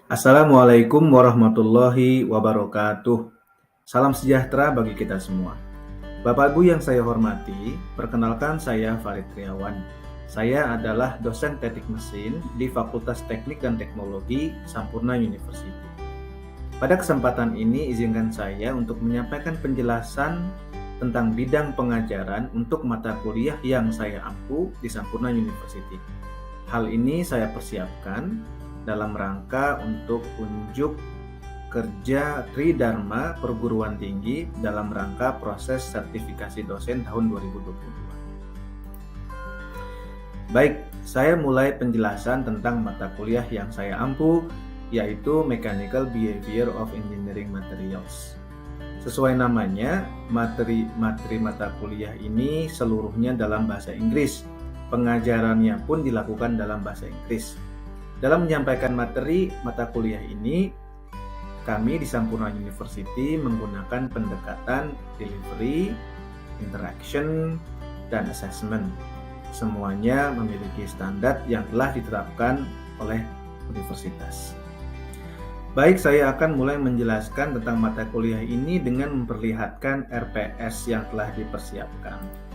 Assalamualaikum warahmatullahi wabarakatuh. Salam sejahtera bagi kita semua. Bapak Ibu yang saya hormati, perkenalkan saya Farid Triawan. Saya adalah dosen teknik mesin di Fakultas Teknik dan Teknologi Sampurna University. Pada kesempatan ini izinkan saya untuk menyampaikan penjelasan tentang bidang pengajaran untuk mata kuliah yang saya ampu di Sampurna University. Hal ini saya persiapkan dalam rangka untuk unjuk kerja Tridharma Perguruan Tinggi dalam rangka proses sertifikasi dosen tahun 2022. Baik, saya mulai penjelasan tentang mata kuliah yang saya ampu, yaitu Mechanical Behavior of Engineering Materials. Sesuai namanya, materi mata kuliah ini seluruhnya dalam bahasa Inggris. Pengajarannya pun dilakukan dalam bahasa Inggris. Dalam menyampaikan materi mata kuliah ini, kami di Sampurna University menggunakan pendekatan delivery, interaction, dan assessment. Semuanya memiliki standar yang telah ditetapkan oleh universitas. Baik, saya akan mulai menjelaskan tentang mata kuliah ini dengan memperlihatkan RPS yang telah dipersiapkan.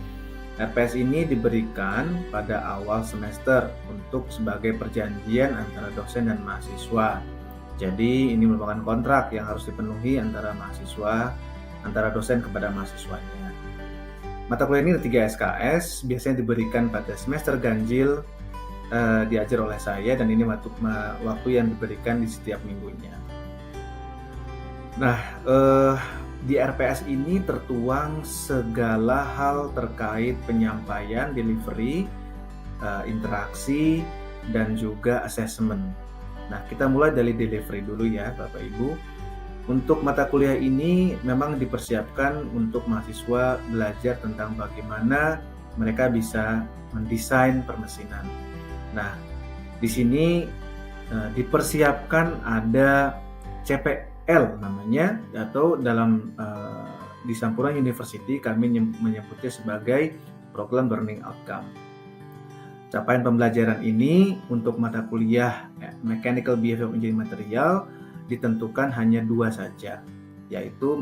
RPS ini diberikan pada awal semester untuk sebagai perjanjian antara dosen dan mahasiswa. Jadi ini merupakan kontrak yang harus dipenuhi antara mahasiswa, antara dosen kepada mahasiswanya. Mata kuliah ini ada 3 SKS, biasanya diberikan pada semester ganjil, diajar oleh saya, dan ini waktu yang diberikan di setiap minggunya. Nah, di RPS ini tertuang segala hal terkait penyampaian, delivery, interaksi, dan juga assessment. Nah, kita mulai dari delivery dulu ya Bapak Ibu. Untuk mata kuliah ini memang dipersiapkan untuk mahasiswa belajar tentang bagaimana mereka bisa mendesain permesinan. Nah, di sini dipersiapkan ada CPL namanya, atau dalam di Sampurna University kami menyebutnya sebagai Program Learning Outcome. Capaian pembelajaran ini untuk mata kuliah Mechanical Behavior of Engineering Material ditentukan hanya 2 saja, yaitu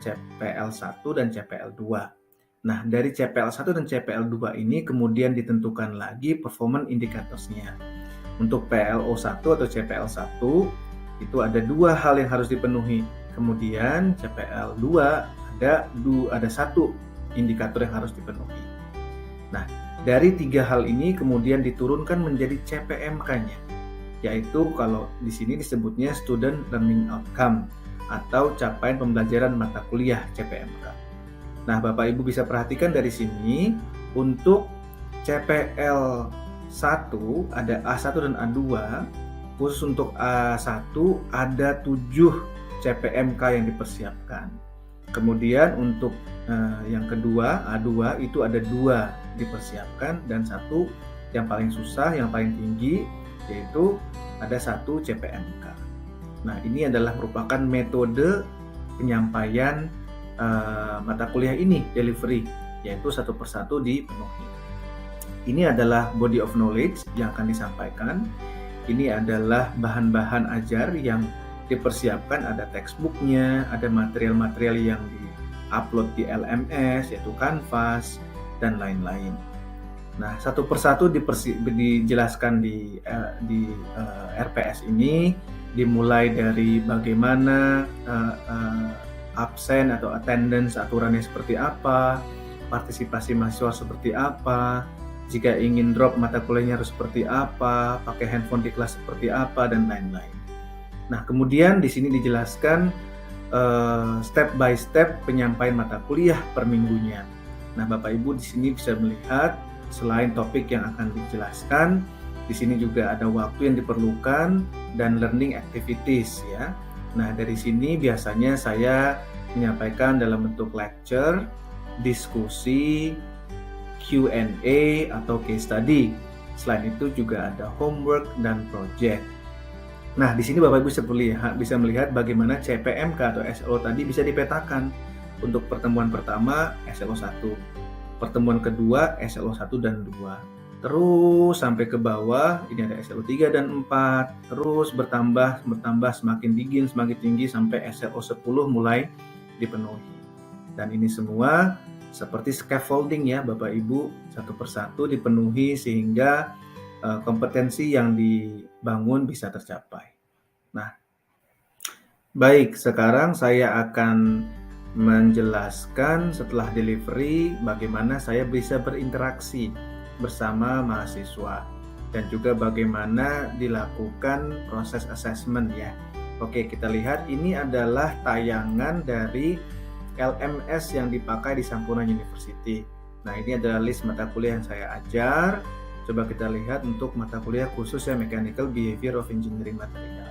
CPL1 dan CPL2. Nah, dari CPL1 dan CPL2 ini kemudian ditentukan lagi performance indicators-nya. Untuk PLO1 atau CPL1 itu ada 2 hal yang harus dipenuhi. Kemudian CPL2 ada 1 indikator yang harus dipenuhi. Nah, dari 3 hal ini kemudian diturunkan menjadi CPMK-nya, yaitu kalau di sini disebutnya Student Learning Outcome atau capaian pembelajaran mata kuliah CPMK. Nah, Bapak Ibu bisa perhatikan dari sini untuk CPL1 ada A1 dan A2. Khusus untuk A1 ada 7 CPMK yang dipersiapkan. Kemudian untuk yang kedua A2 itu ada 2 dipersiapkan, dan 1 yang paling susah, yang paling tinggi, yaitu ada 1 CPMK. Nah, ini adalah merupakan metode penyampaian mata kuliah ini, delivery, yaitu satu persatu dipenuhi. Ini adalah body of knowledge yang akan disampaikan. Ini adalah bahan-bahan ajar yang dipersiapkan, ada textbooknya, ada material-material yang di-upload di LMS, yaitu Canvas, dan lain-lain. Nah, satu persatu dijelaskan di RPS ini, dimulai dari bagaimana absen atau attendance aturannya seperti apa, partisipasi mahasiswa seperti apa, jika ingin drop mata kuliahnya harus seperti apa, pakai handphone di kelas seperti apa, dan lain-lain. Nah, kemudian di sini dijelaskan step by step penyampaian mata kuliah per minggunya. Nah, Bapak Ibu di sini bisa melihat selain topik yang akan dijelaskan, di sini juga ada waktu yang diperlukan dan learning activities ya. Nah, dari sini biasanya saya menyampaikan dalam bentuk lecture, diskusi, Q&A atau case study. Selain itu juga ada homework dan project. Nah, di sini Bapak Ibu bisa melihat bagaimana CPMK atau SLO tadi bisa dipetakan. Untuk pertemuan pertama SLO 1, pertemuan kedua SLO 1 dan 2. terus sampai ke bawah. Ini ada SLO3 dan 4, terus bertambah semakin tinggi sampai SLO10 mulai dipenuhi. Dan ini semua seperti scaffolding ya Bapak Ibu, satu persatu dipenuhi sehingga kompetensi yang dibangun bisa tercapai. Nah, baik, sekarang saya akan menjelaskan setelah delivery bagaimana saya bisa berinteraksi bersama mahasiswa dan juga bagaimana dilakukan proses assessment ya. Oke, kita lihat ini adalah tayangan dari LMS yang dipakai di Sampurna University. Nah, ini adalah list mata kuliah yang saya ajar. Coba kita lihat untuk mata kuliah khusus ya, Mechanical Behavior of Engineering Material.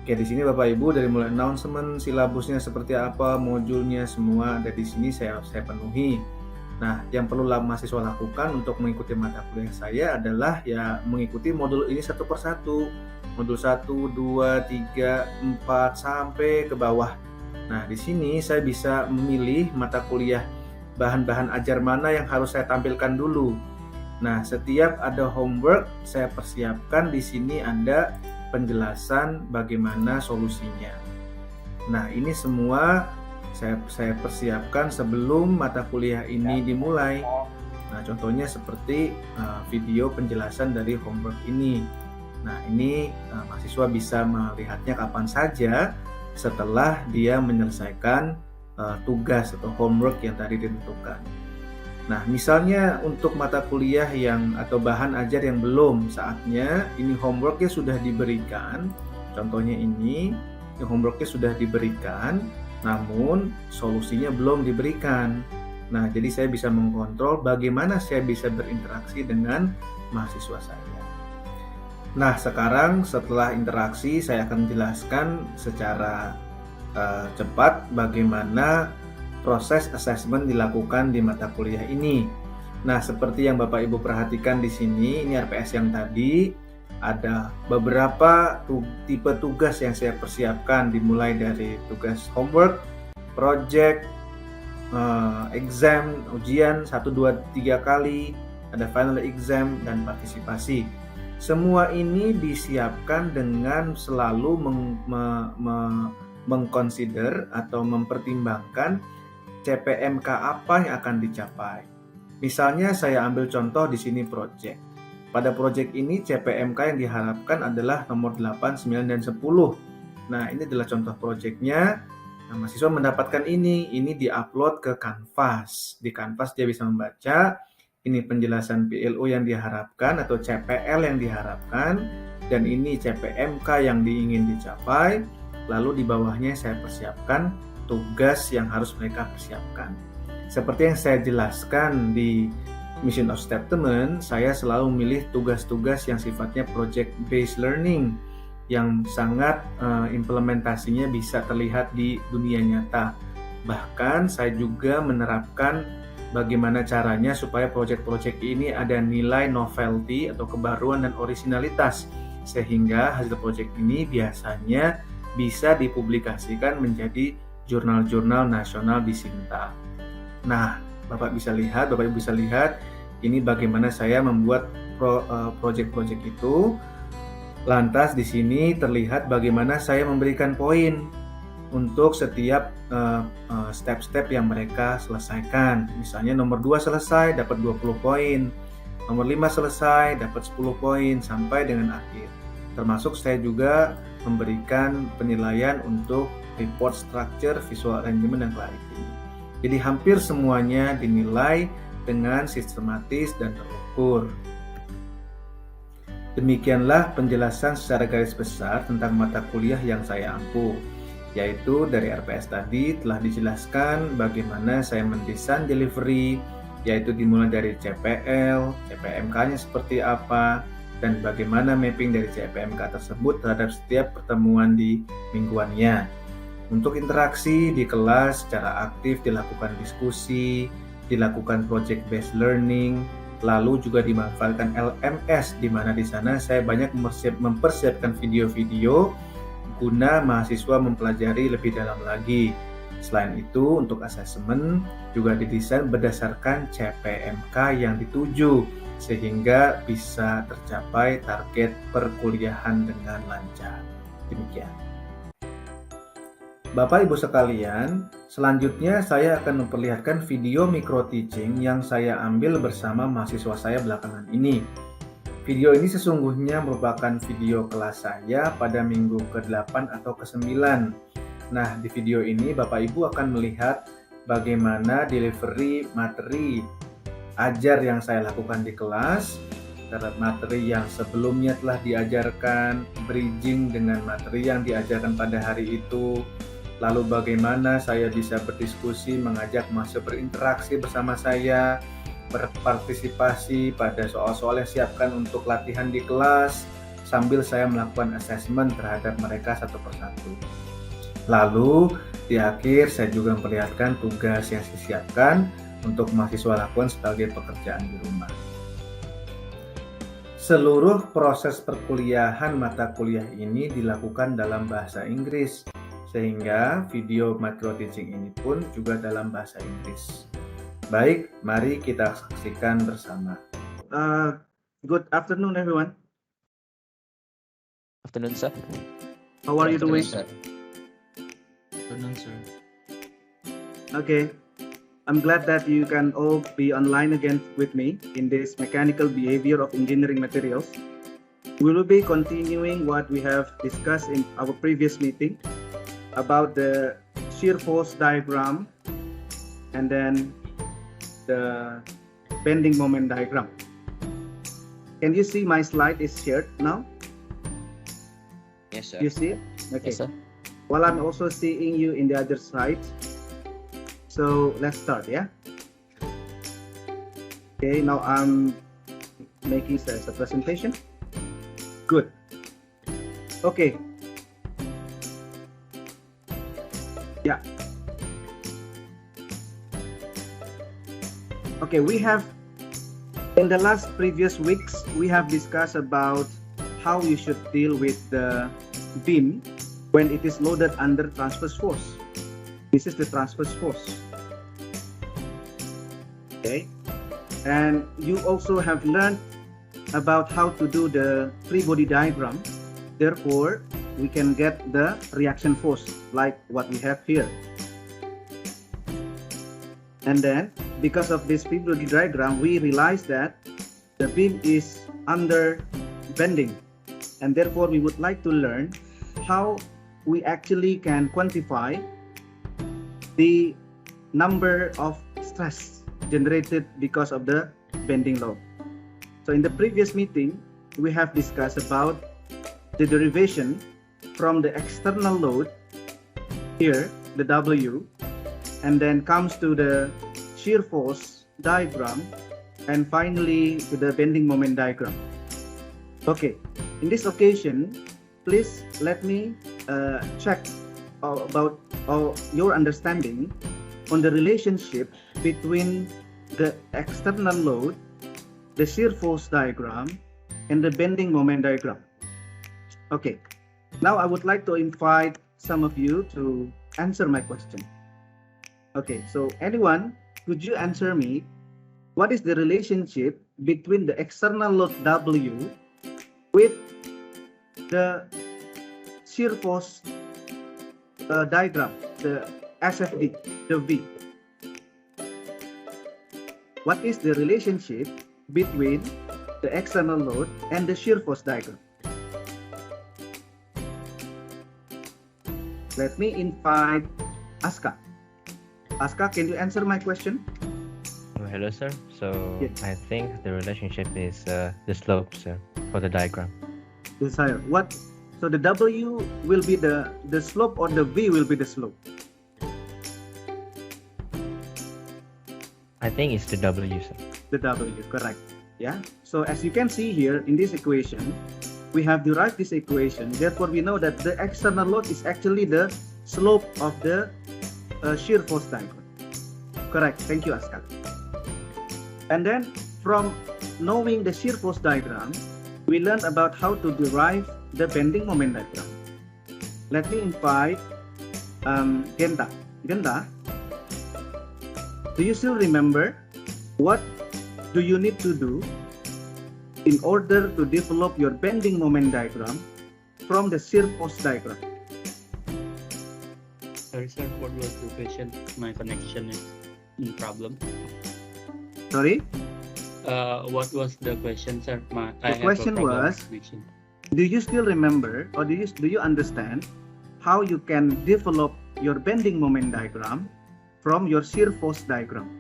Oke, di sini Bapak Ibu dari mulai announcement, silabusnya seperti apa, modulnya semua ada di sini saya penuhi. Nah, yang perlu mahasiswa lakukan untuk mengikuti mata kuliah saya adalah ya mengikuti modul ini satu persatu. Modul 1, 2, 3, 4 sampai ke bawah. Nah, di sini saya bisa memilih mata kuliah bahan-bahan ajar mana yang harus saya tampilkan dulu. Nah, setiap ada homework saya persiapkan di sini ada penjelasan bagaimana solusinya. Nah, ini semua saya persiapkan sebelum mata kuliah ini dimulai. Nah, contohnya seperti video penjelasan dari homework ini. Nah, ini mahasiswa bisa melihatnya kapan saja setelah dia menyelesaikan tugas atau homework yang tadi ditentukan. Nah, misalnya untuk mata kuliah atau bahan ajar yang belum saatnya, ini homeworknya sudah diberikan. Contohnya ini homeworknya sudah diberikan, namun solusinya belum diberikan. Nah, jadi saya bisa mengontrol bagaimana saya bisa berinteraksi dengan mahasiswa saya. Nah, sekarang setelah interaksi saya akan menjelaskan secara cepat bagaimana proses assessment dilakukan di mata kuliah ini. Nah, seperti yang Bapak Ibu perhatikan di sini, ini RPS yang tadi ada beberapa tipe tugas yang saya persiapkan, dimulai dari tugas homework, project, exam, ujian 1, 2, 3 kali, ada final exam dan partisipasi. Semua ini disiapkan dengan selalu mengconsider atau mempertimbangkan CPMK apa yang akan dicapai. Misalnya saya ambil contoh di sini project. Pada project ini CPMK yang diharapkan adalah nomor 8, 9, dan 10. Nah, ini adalah contoh projectnya. Nah, mahasiswa mendapatkan ini diupload ke Canvas. Di Canvas dia bisa membaca ini penjelasan PLO yang diharapkan atau CPL yang diharapkan, dan ini CPMK yang ingin dicapai. Lalu di bawahnya saya persiapkan tugas yang harus mereka persiapkan. Seperti yang saya jelaskan di Mission of Statement, saya selalu memilih tugas-tugas yang sifatnya project based learning yang sangat implementasinya bisa terlihat di dunia nyata. Bahkan saya juga menerapkan bagaimana caranya supaya project-project ini ada nilai novelty atau kebaruan dan originalitas, sehingga hasil project ini biasanya bisa dipublikasikan menjadi jurnal-jurnal nasional di Sinta. Nah, Bapak Ibu bisa lihat ini bagaimana saya membuat project-project itu. Lantas di sini terlihat bagaimana saya memberikan poin untuk setiap step-step yang mereka selesaikan. Misalnya nomor 2 selesai dapat 20 poin, nomor 5 selesai dapat 10 poin sampai dengan akhir. Termasuk saya juga memberikan penilaian untuk report structure, visual arrangement, dan clarity. Jadi hampir semuanya dinilai dengan sistematis dan terukur. Demikianlah penjelasan secara garis besar tentang mata kuliah yang saya ampu, yaitu dari RPS tadi telah dijelaskan bagaimana saya mendesain delivery, yaitu dimulai dari CPL, CPMK-nya seperti apa, dan bagaimana mapping dari CPMK tersebut terhadap setiap pertemuan di mingguannya. Untuk interaksi di kelas secara aktif dilakukan diskusi, dilakukan project based learning, lalu juga dimanfaatkan LMS, di mana di sana saya banyak mempersiapkan video-video guna mahasiswa mempelajari lebih dalam lagi. Selain itu, untuk asesmen juga didesain berdasarkan CPMK yang dituju, sehingga bisa tercapai target perkuliahan dengan lancar. Demikian. Bapak Ibu sekalian, selanjutnya saya akan memperlihatkan video micro teaching yang saya ambil bersama mahasiswa saya belakangan ini. Video ini sesungguhnya merupakan video kelas saya pada minggu ke-8 atau ke-9. Nah, di video ini Bapak Ibu akan melihat bagaimana delivery materi ajar yang saya lakukan di kelas, terhadap materi yang sebelumnya telah diajarkan, bridging dengan materi yang diajarkan pada hari itu, lalu bagaimana saya bisa berdiskusi, mengajak mahasiswa berinteraksi bersama saya, berpartisipasi pada soal-soal yang siapkan untuk latihan di kelas, sambil saya melakukan asesmen terhadap mereka satu persatu. Lalu di akhir saya juga memperlihatkan tugas yang disiapkan untuk mahasiswa lakukan sebagai pekerjaan di rumah. Seluruh proses perkuliahan mata kuliah ini dilakukan dalam bahasa Inggris, sehingga video micro teaching ini pun juga dalam bahasa Inggris. Baik, mari kita saksikan bersama. Good afternoon, everyone. Afternoon, sir. How are you doing? Sir. Afternoon, sir. Okay, I'm glad that you can all be online again with me in this mechanical behavior of engineering materials. We will be continuing what we have discussed in our previous meeting about the shear force diagram and then the bending moment diagram. Can you see my slide is shared now? Yes, sir. You see it? Okay. Yes, sir. While I'm also seeing you in the other side. So let's start, yeah? Okay, now I'm making a presentation. Good. Okay. Yeah. Okay, we have in the last previous weeks we have discussed about how you should deal with the beam when it is loaded under transverse force. This is the transverse force. Okay, and you also have learned about how to do the free body diagram. Therefore, we can get the reaction force like what we have here. And then, because of this free body diagram, we realize that the beam is under bending, and therefore we would like to learn how we actually can quantify the number of stress generated because of the bending load. So in the previous meeting, we have discussed about the derivation from the external load here, the W, and then comes to the shear force diagram, and finally to the bending moment diagram. Okay, in this occasion, please let me check about your understanding on the relationship between the external load, the shear force diagram, and the bending moment diagram. Okay, now I would like to invite some of you to answer my question. Okay, so anyone, could you answer me, what is the relationship between the external load W with the shear force diagram, the SFD, the V? What is the relationship between the external load and the shear force diagram? Let me invite Aska. Aska, can you answer my question? Oh, hello, sir. So Yes. I think the relationship is the slope, sir, for the diagram. Desire. What? So the W will be the slope, or the V will be the slope? I think it's the W, sir. The W, correct. Yeah. So as you can see here in this equation, we have derived this equation. Therefore, we know that the external load is actually the slope of the shear force diagram. Correct. Thank you, Aska. And then from knowing the shear force diagram, we learned about how to derive the bending moment diagram. Let me invite Genta. Ganda, do you still remember what do you need to do in order to develop your bending moment diagram from the shear force diagram? Sorry, sir. What was the question? My connection is in problem. Sorry, What was the question, sir? The question was, connection. do you still remember or do you understand how you can develop your bending moment diagram from your shear force diagram?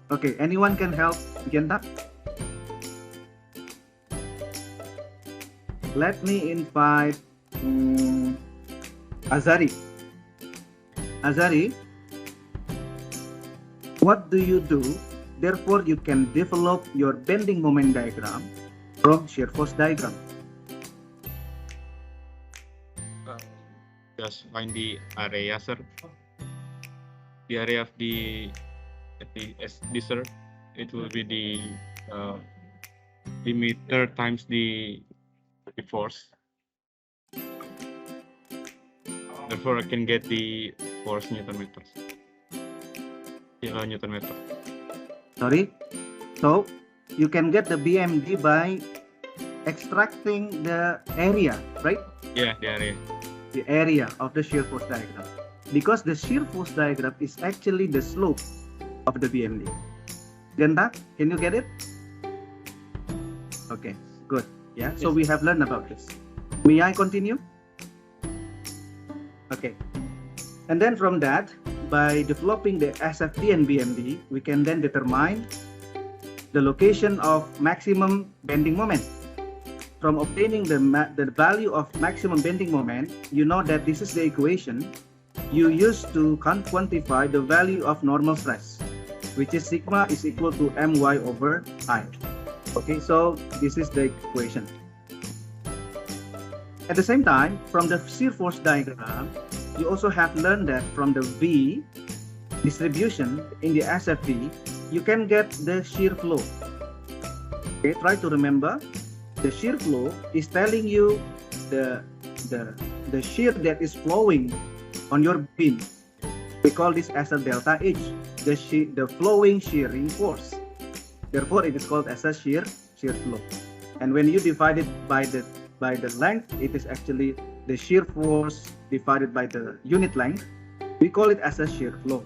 Okay, anyone can help Genta? Let me invite Azari. Azari, what do you do? Therefore, you can develop your bending moment diagram from shear force diagram. Just find the area, sir. The area of the SD, sir. It will be the meter times the force. Therefore, I can get the force Newton meters. Newton meter. Sorry. So you can get the BMD by extracting the area, right? Yeah, the area. The area of the shear force diagram. Because the shear force diagram is actually the slope of the BMD. Genta, can you get it? Okay, good. Yeah, so we have learned about this. May I continue? Okay. And then from that, by developing the SFD and BMD, we can then determine the location of maximum bending moment. From obtaining the value of maximum bending moment, you know that this is the equation you use to quantify the value of normal stress, which is sigma is equal to my over I. Okay, so this is the equation. At the same time, from the shear force diagram, you also have learned that from the V distribution in the SFD, you can get the shear flow. Okay, try to remember, the shear flow is telling you the shear that is flowing on your beam. We call this as a delta H, the flowing shearing force. Therefore, it is called as a shear flow. And when you divide it by the length, it is actually the shear force divided by the unit length. We call it as a shear flow.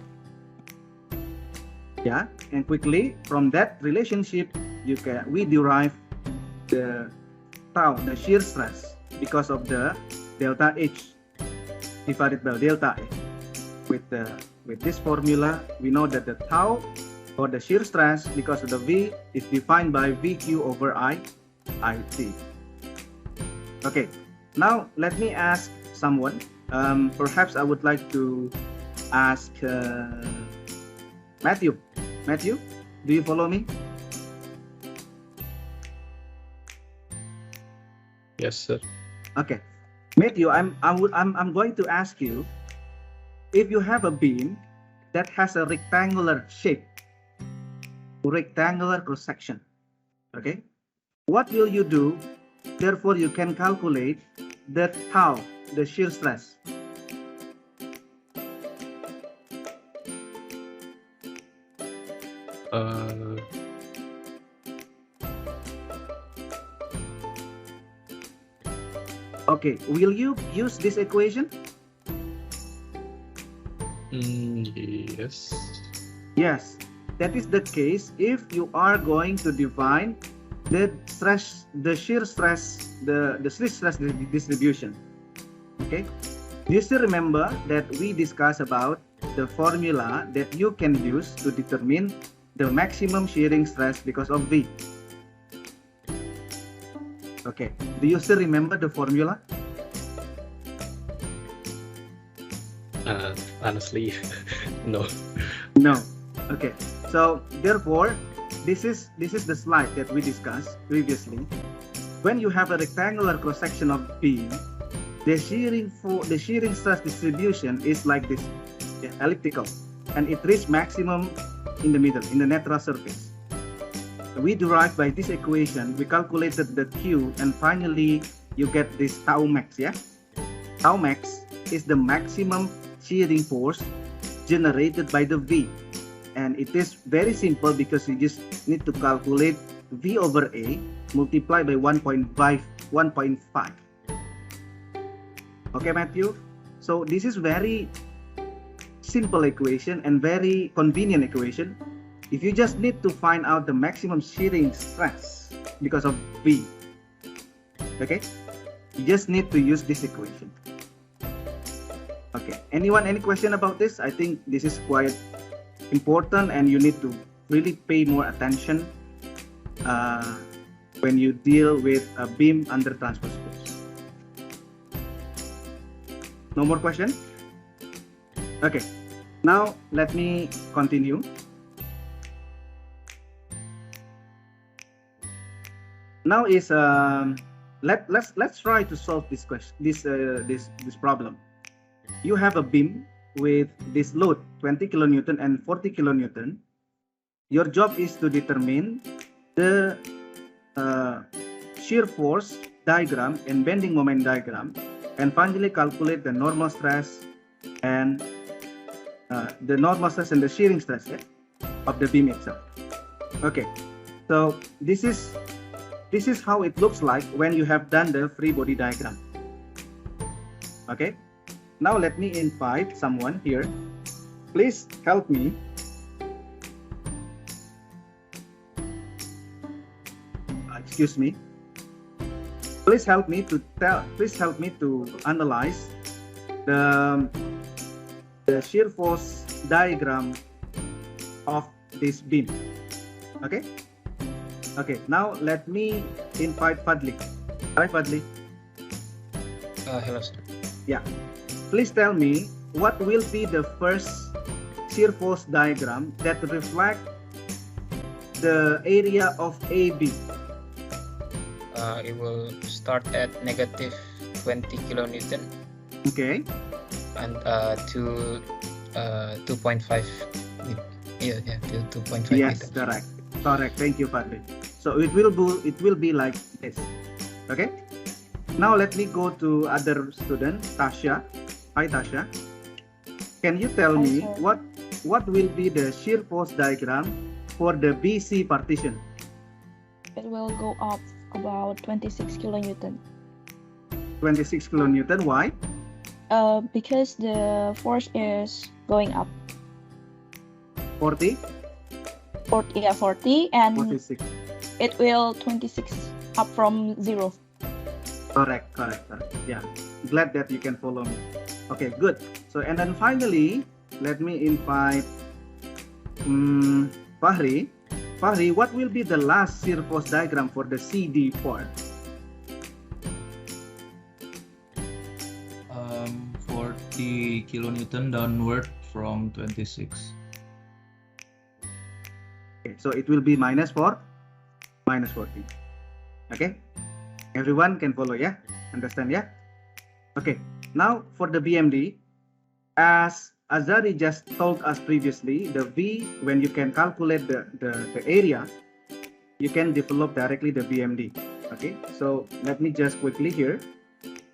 Yeah, and quickly from that relationship, we derive the tau, the shear stress, because of the delta H divided by delta A. With this formula, we know that the tau or the shear stress because of the V is defined by VQ over IT. Okay, now let me ask someone. Perhaps I would like to ask Matthew. Matthew, do you follow me? Yes, sir. Okay, Matthew, I'm going to ask you, if you have a beam that has a rectangular shape, rectangular cross section, okay, what will you do? Therefore, you can calculate the tau, the shear stress. Okay, will you use this equation? Yes. Yes, that is the case if you are going to define the stress, the shear stress, the shear stress distribution. Okay, do you still remember that we discussed about the formula that you can use to determine the maximum shearing stress because of V? Okay, do you still remember the formula? Honestly, no. No. Okay, so therefore, this is the slide that we discussed previously. When you have a rectangular cross section of beam, the shearing stress distribution is like this, elliptical, and it reaches maximum in the middle, in the neutral surface. we derived by this equation, we calculated the Q, and finally you get this tau max, yeah? Tau max is the maximum shearing force generated by the V. And it is very simple because you just need to calculate V over A multiplied by 1.5. Okay, Matthew? So this is very simple equation and very convenient equation. If you just need to find out the maximum shearing stress because of V, okay, you just need to use this equation. Okay, anyone, any question about this? I think this is quite important and you need to really pay more attention when you deal with a beam under transverse force. No more question? Okay, now let me continue. Now is let's try to solve this question, this problem. You have a beam with this load 20 kilonewton and 40 kilonewton. Your job is to determine the shear force diagram and bending moment diagram, and finally calculate the normal stress and the shearing stress, yeah, of the beam itself. Okay, so this is how it looks like when you have done the free body diagram. Okay, now let me invite someone here. Please help me. Excuse me. Please help me to analyze the shear force diagram of this beam. Okay. Okay, now let me invite Fadli. Hi, Fadli. Hello, sir. Yeah. Please tell me what will be the first shear force diagram that reflect the area of AB. It will start at negative 20 kilonewton Okay. and to 2.5. Yeah, to 2.5 Yes, meters. correct. Correct. Thank you, Fadli. So it will be like this. Okay. Now let me go to other student, Tasha. Hi, Tasha. Can you tell Hi, me sir. what will be the shear force diagram for the BC partition? It will go up about 26 kilonewton. 26 kilonewton. Why? Because the force is going up 40, 40 and 46. it will 26 up from 0. Correct. Yeah. Glad that you can follow me. Okay, good. So, and then finally, let me invite Fahri. Fahri, what will be the last shear force diagram for the CD part? 40 kilonewton downward from 26. Okay, so it will be minus 40. Okay, everyone can follow, yeah? Understand, yeah? Okay, now for the BMD, as Azari just told us previously, the V, when you can calculate the area, you can develop directly the BMD. Okay, so let me just quickly here.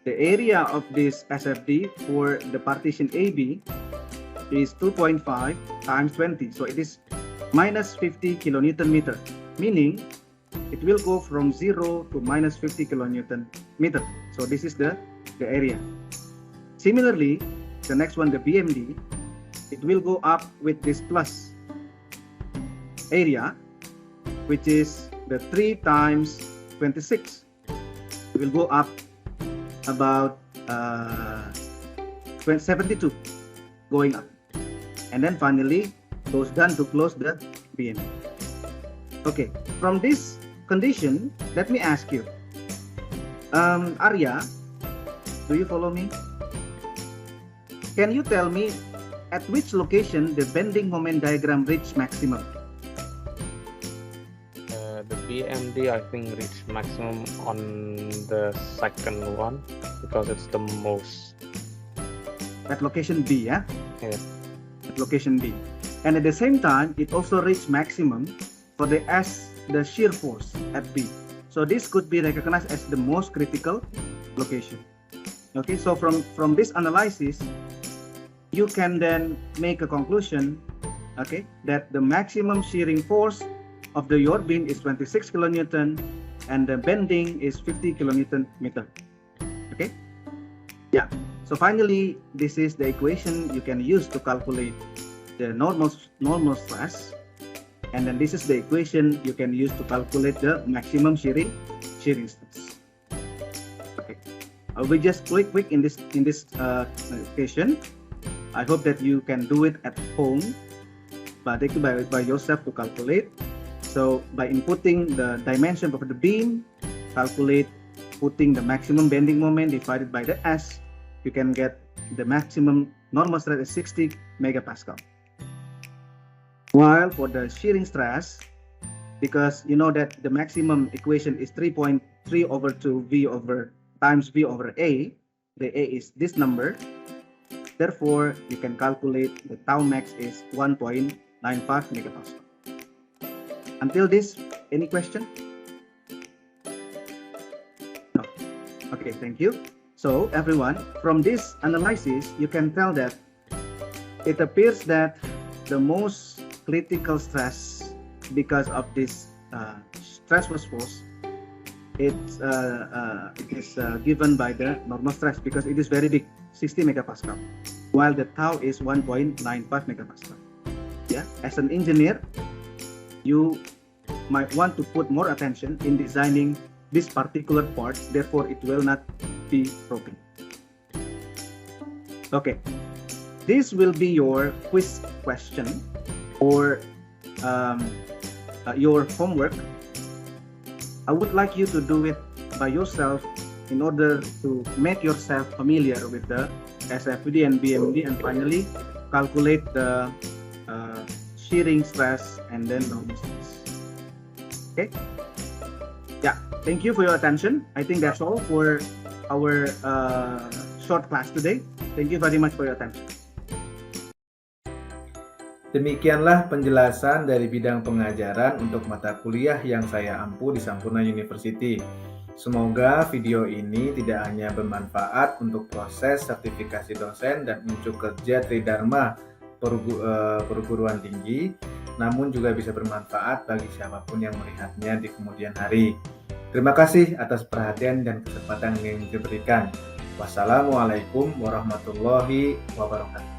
The area of this SFD for the partition AB is 2.5 times 20. So it is minus 50 kilonewton meter, meaning it will go from 0 to minus 50 kilonewton meter. So this is the area. Similarly, the next one, the BMD, it will go up with this plus area, which is the 3 times 26. It will go up about 72, going up, and then finally goes down to close the BMD. Okay, from this condition, let me ask you, Arya, do you follow me? Can you tell me at which location the bending moment diagram reach maximum? The BMD, I think, reached maximum on the second one because it's the most. At location B, yeah? Yeah. At location B. And at the same time, it also reached maximum for the the shear force at B. So this could be recognized as the most critical location. Okay, so from this analysis, you can then make a conclusion, okay, that the maximum shearing force of your beam is 26 kilonewton and the bending is 50 kilonewton meter. Okay, yeah. So finally, this is the equation you can use to calculate the normal stress, and then this is the equation you can use to calculate the maximum shearing stress. Okay, we just quick in this equation. I hope that you can do it at home, but by yourself to calculate. So by inputting the dimension of the beam, calculate putting the maximum bending moment divided by the S, you can get the maximum normal stress is 60 megapascal. While for the shearing stress, because you know that the maximum equation is 3.3 over 2 V over times V over A, the A is this number. Therefore, you can calculate the tau max is 1.95 megapascal. Until this, any question? No. Okay, thank you. So everyone, from this analysis, you can tell that it appears that the most critical stress because of this stress force, it is given by the normal stress because it is very big, 60 megapascal, while the tau is 1.95 megapascal. Yeah, as an engineer, you might want to put more attention in designing this particular part, therefore it will not be broken. Okay, this will be your quiz question or your homework. I would like you to do it by yourself in order to make yourself familiar with the SFD and BMD, and finally calculate the shearing stress and then normal stress. Okay, yeah, thank you for your attention. I think that's all for our short class today. Thank you very much for your attention. Demikianlah penjelasan dari bidang pengajaran untuk mata kuliah yang saya ampu di Sampurna University. Semoga video ini tidak hanya bermanfaat untuk proses sertifikasi dosen dan unjuk kerja Tridharma perguruan tinggi, namun juga bisa bermanfaat bagi siapapun yang melihatnya di kemudian hari. Terima kasih atas perhatian dan kesempatan yang diberikan. Wassalamualaikum warahmatullahi wabarakatuh.